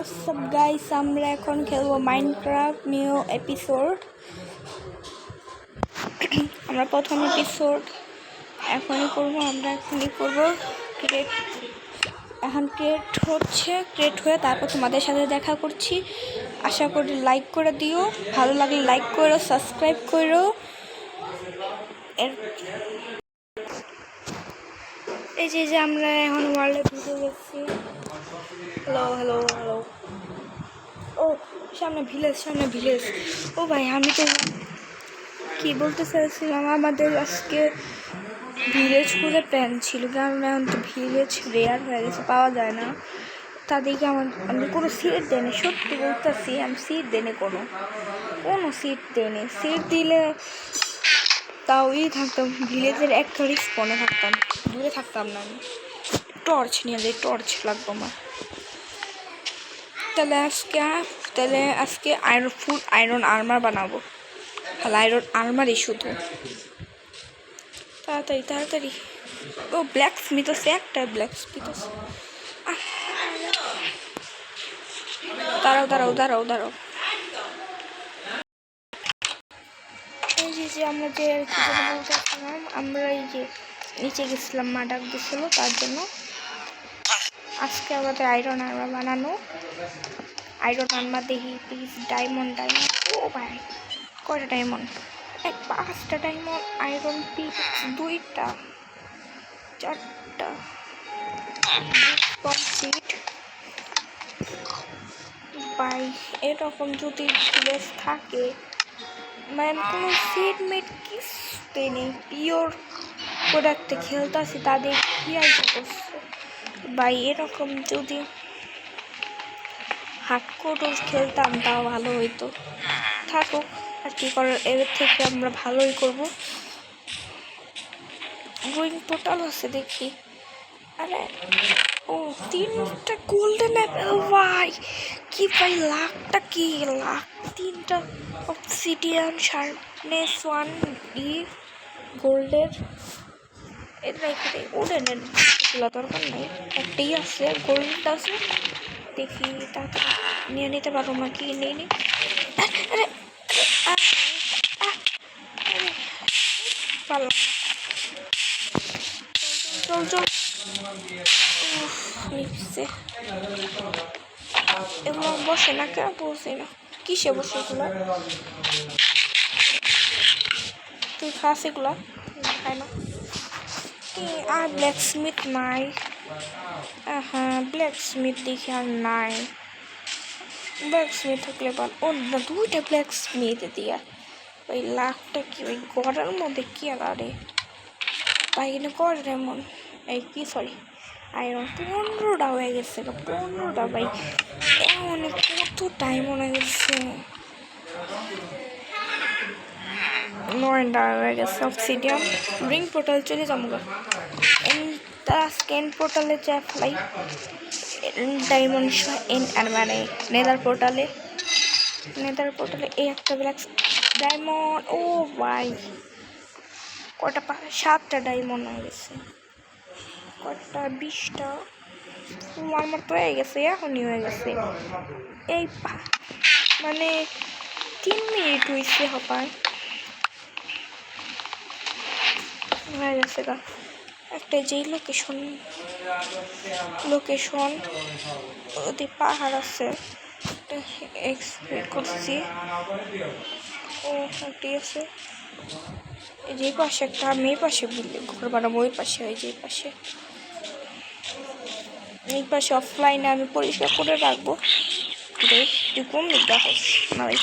WhatsApp guys, আমরা এখন খেলবো মাইনক্রাফট নিউ এপিসোড। আমরা প্রথম এপিসোড এখনই করবো। ক্রিয়েট হচ্ছে। ক্রিয়েট হয়ে তারপর তোমাদের সাথে দেখা করছি। আশা করি লাইক করে দিও, ভালো লাগলে লাইক করো, সাবস্ক্রাইব করো। এই যে আমরা এখন ওয়ার্ল্ডে ঢুকে গেছি। Hello hello hello. ও সামনে ভিলেজ। ও ভাই, আমি তো কি বলতে চাইছিলাম, আমাদের আজকে ভিলেজ খুঁজে প্ল্যান ছিল, কারণ এখন তো ভিলেজ রেয়ার হয়ে গেছে, পাওয়া যায় না। তাদেরকে আমি কোনো সিট দেয়নি, সত্যি বলতেছি, আমি সিট দেয়নি, কোনো সিট দেয়নি। সিট দিলে তাও থাকতাম ভিলেজের একটা স্পনে থাকতাম, দূরে থাকতাম না। আমি টর্চ নিয়ে যাই, টর্চ লাগবো আমার। তাহলে আজকে ফুল আয়রন আর্মার বানাবো। তাহলে আয়রন আর্মারই শুধু। তাড়াতাড়ি। ও ব্ল্যাক স্মিথ আছে, একটা ব্ল্যাক স্মিথ আছে। দাঁড়াও। এই যে আমরা যে বলতেছিলাম, আমরা এই যে নিচে গেছিলাম, মা ডাক দিছিল, তার জন্য আজকে আমাদের আয়রন আর্মার বানানো। আয়রন আর্মার দেখি প্লিজ। ডায়মন্ড। ও ভাই, কয়টা ডায়মন্ড? 5টা ডায়মন্ড। আয়রন পিক 2টা, 4টা কমপ্লিট। ভাই এরকম যদি ভিলেজ থাকে, মানে কোনো সিটমেট কিছুতে নেই, পিওর প্রোডাক্টে খেলতেছি, তাদের কি আইডিয়া করছে ভাই। এরকম যদি হার্ডকোর খেলতাম তাও ভালো হইতো। থাকুক, আর কি করার, এর থেকে আমরা ভালোই করবো। গ্রোয়িং পোর্টাল আছে দেখি। আরে ও 3টা গোল্ডেন অ্যাপেল। ভাই কি ভাই, লাখটা কি লাখ। 3টা অবসিডিয়ান, শার্পনেস 1 গোল্ডের। এটা এখানে ওডেনের দরকার নেই, একটাই আছে, গোল্ডটা আছে। দেখি তাকে নিয়ে নিতে পারো নাকি। নিয়ে নি। পারলাম না। চল নিচ্ছে। এগুলো বসে না, কেন বসে না, কিসে বসে এগুলো? তুই খাস এগুলো? খাই না। আর ব্ল্যাক স্মিথ নাই। হ্যাঁ, ব্ল্যাক স্মিথ দেখি আর নাই। ব্ল্যাক স্মিথ থাকলে বল। ও না, 2টা ব্ল্যাক স্মিথ দিয়া ওই লাখটা কি ওই গড়ার মধ্যে কি আরে ভাই, এনে করে এমন। এই কি সরি, আয়রন 15টা হয়ে গেছে। 15টা ভাই, এমন কত টাইম হয়ে গেছে। 9টা হয়ে গেছে। অবসিডিয়ান রিং পোর্টাল চলে যাবো। স্ক্যান পোর্টালে যা ফ্লাই ডায়মন্ড মানে নেদার পোর্টালে এই একটা ব্ল্যাক ডায়মন্ড। ও ভাই কয়টা, 7টা ডায়মন্ড হয়ে গেছে। কয়টা, 20টা। আমার তো হয়ে গেছে, এখনই হয়ে গেছে। এই মানে 3 মিনিট হয়েছে হপায়, হয়ে গেছে গা। একটা যেই লোকেশন ওদের পাহাড় আছে, এক্সপ্লোর করছি। ও একটি আছে যে পাশে একটা, আমি এই পাশে ঘর বানাবো, ওই পাশে হয় যে পাশে, এই পাশে অফলাইনে আমি পরিষ্কার করে রাখবো। তুই কম দেখো না ভাই,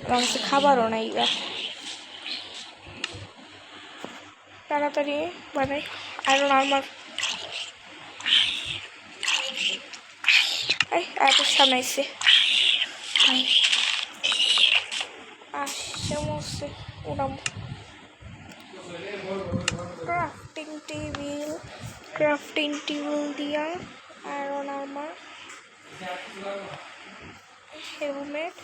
আমার কাছে খাবারও নাই গা। তাড়াতাড়ি বানাই আয়রন আর্মার। এত সামনে আসছে ভাই, আসছে মরছে। উড়াবো। ক্রাফটিং টেবিল দিয়া আয়রন আর্মার, হেলমেট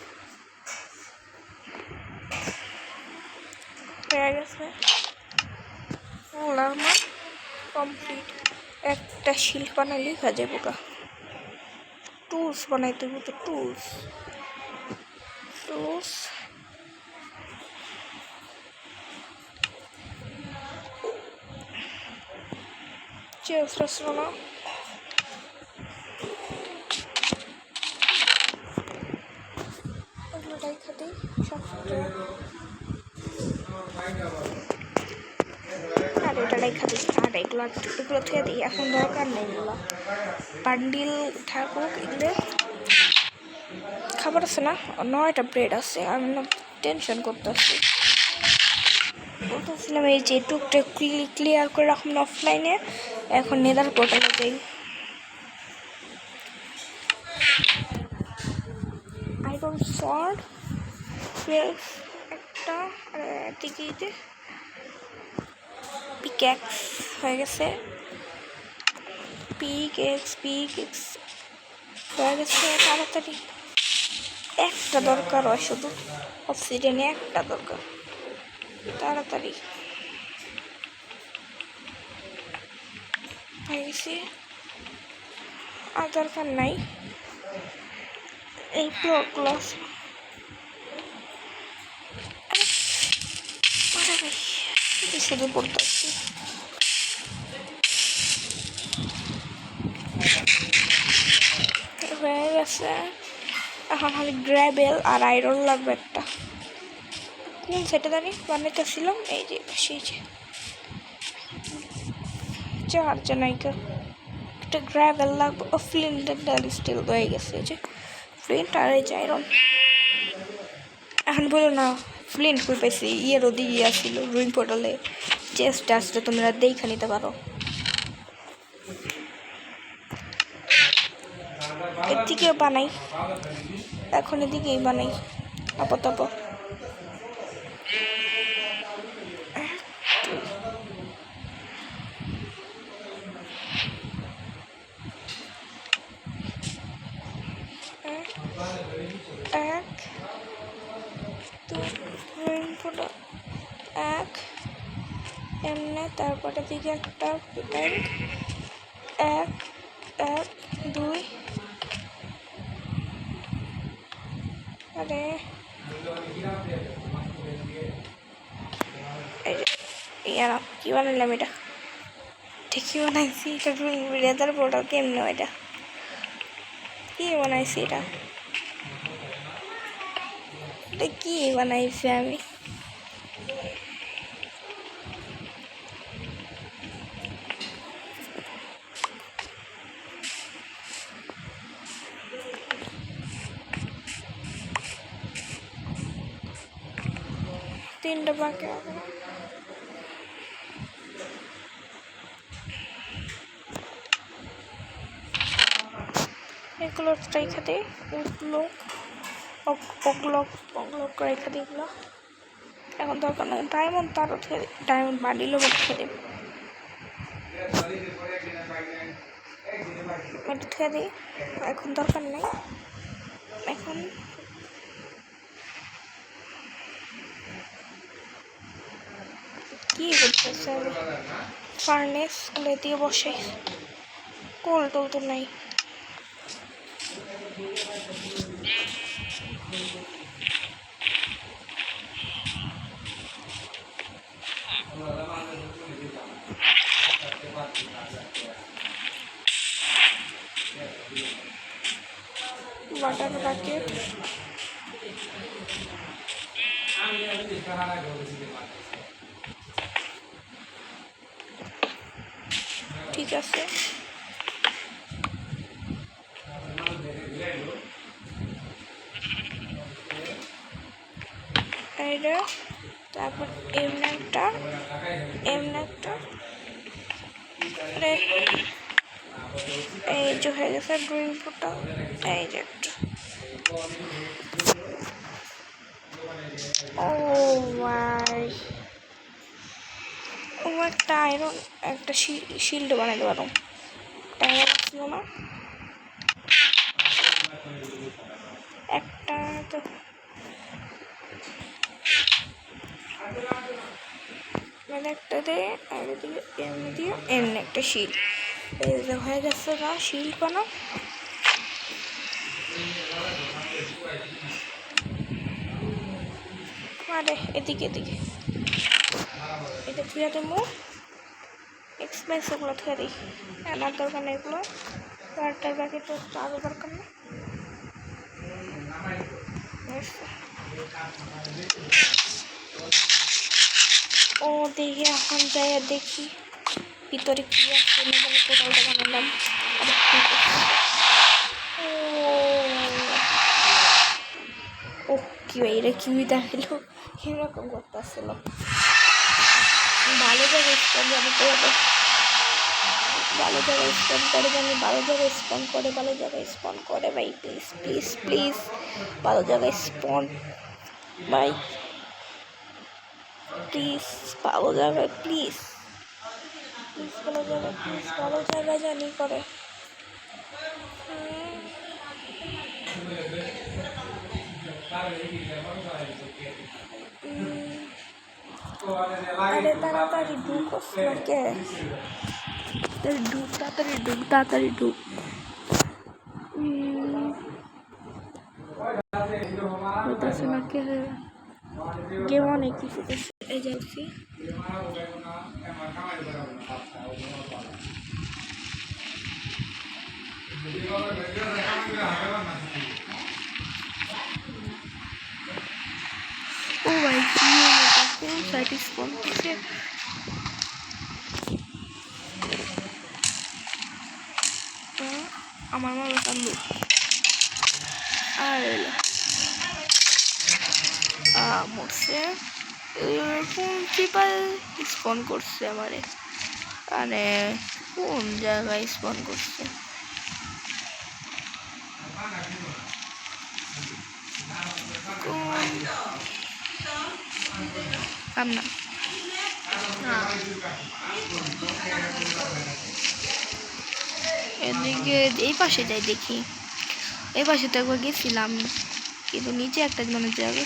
হয়ে গেছে। ফুল আর্মার কমপ্লিট। একটা শিল্ড বানালেই হয়ে যাবো গা। টুলস বানাইতে হবে, তো টুলস টুলস চেয়ার্স আসলো না। ওগুলোটাই খাতে সব আর ওটাটাই খাতে আর এগুলো থেকে দিই, এখন দরকার নেই এগুলো। বান্ডিল থাকুক, এগুলো খাবার আছে না, 9টা ব্রেড আছে, আমি না টেনশন করতেছি। বলতেছিলাম এই যে টুকটা ক্লিয়ার করে রাখুন অফলাইনে, এখন নেদার পোর্টালে যাই। আইরন সর্ড একটা, দিকে পিক্যাক্স হয়ে গেছে, পিক্যাক্স হয়ে গেছে। তাড়াতাড়ি একটা দরকার হয়, শুধু অক্সিডেনে একটা দরকার, তাড়াতাড়ি হয়ে গেছে। আর দরকার নাই এই ব্লকগুলো। শুধু পড়তেছি হয়ে গেছে। এখন খালি গ্র্যাবেল আর আয়রন লাগবে একটা। কোন সেটা জানি বানাইতেছিলাম, এই যে সেই যে নায়িকা একটা গ্র্যাবেল লাগবে। ও ফ্লিন্ট স্টিল হয়ে গেছে, এই যে ফ্লিন্ট আর এই যে আয়রন। এখন বলো না ফ্লিন্ট কই পাইছি, ইয়ের ওদিকে আসছিল রুইং পোর্টালে, চেস্ট আসছে, তোমরা দেখে নিতে পারো। এর দিকেও বানাই, এখন এদিকেই বানাই আপাতত। এক এক এমনি, তারপরে দিকে একটা এক এক দুই, আরে এই যে ইয়ারা কি বানাইলাম, এটা ঠিকই বানাইছি। এটা রেজার পোর্টাল কেমন, এটা কি বানাইছি, এটা কি বানাইছি আমি। তিনটা বাকি এগুলো রেখে দিই, ওগুলো রেখে দিই। এগুলো এখন দরকার নেই। ডায়মন্ড তারও খেয়ে দিই, ডায়মন্ড বাড়িলেও খেয়ে দিই, এটা খেয়ে দিই, এখন দরকার নেই। এখন কি করতেছে ফার্নেস দিয়ে বসে, কোল টোল তো নাই। वाटर बाकेट ठीक है তারপর এমনি একটা এই যে হয়ে গেছে ড্রয়িং ফটো। এই যে ও মাই, ও একটা আয়রন একটা শিল্ড বানাইতে পারো। টায়ার ছিল না একটা, তো মানে একটা দিয়ে আর এদিকে এমনি দিয়ে এমনি একটা শিল, এই যে হয়ে গেছে না শিল বানাও। আরে এদিকে এদিকে এটা থুয়া দেবো এক্সপ্রেস ওগুলো থুয়া দিই আমার দরকার নেই এগুলো তার বাকি তো আরও দরকার না ও দেখি এখন যাই দেখি ভিতরে কি আছে টোটালটা বানালাম ও কি এরা কি দেখালো এরকম করতে আসছিল ভালো জায়গায় স্পন জানি করবে ভালো জায়গায় স্পন করে জানি ভালো জায়গায় স্পন করে ভালো জায়গায় স্পন করে ভাই প্লিজ প্লিজ প্লিজ ভালো জায়গায় স্পন ভাই প্লিজ ভালো জায়গায় প্লিজ প্লিজ ভালো জায়গায় জানি করে আরে তাড়াতাড়ি ঢুক কে তাড়াতাড়ি ঢুক হইতেছে না কে গেম অনেক কিছু এই যাচ্ছি ও ভাই কি কোন সাইটে স্পন করছে আমার মা কান্দু আর মরছে প্রিন্সিপাল স্পন করছে আমারে মানে কোন জায়গায় স্পন করছে না এদিকে এই পাশে যাই দেখি এই পাশে তো একবার গেছিলাম কিন্তু নিচে একটা মানে জায়গা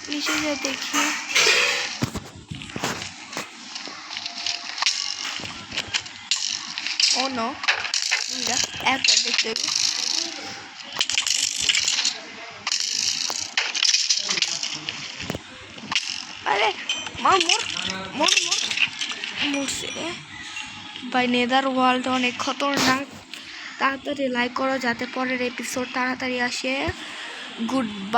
নিচে যাই দেখি ও নো একবার দেখতে হবে আরে মা মরছে ভাই নেদার ওয়ার্ল্ডটা অনেক খতরনাক তাড়াতাড়ি লাইক করো যাতে পরের এপিসোড তাড়াতাড়ি আসে গুড বাই।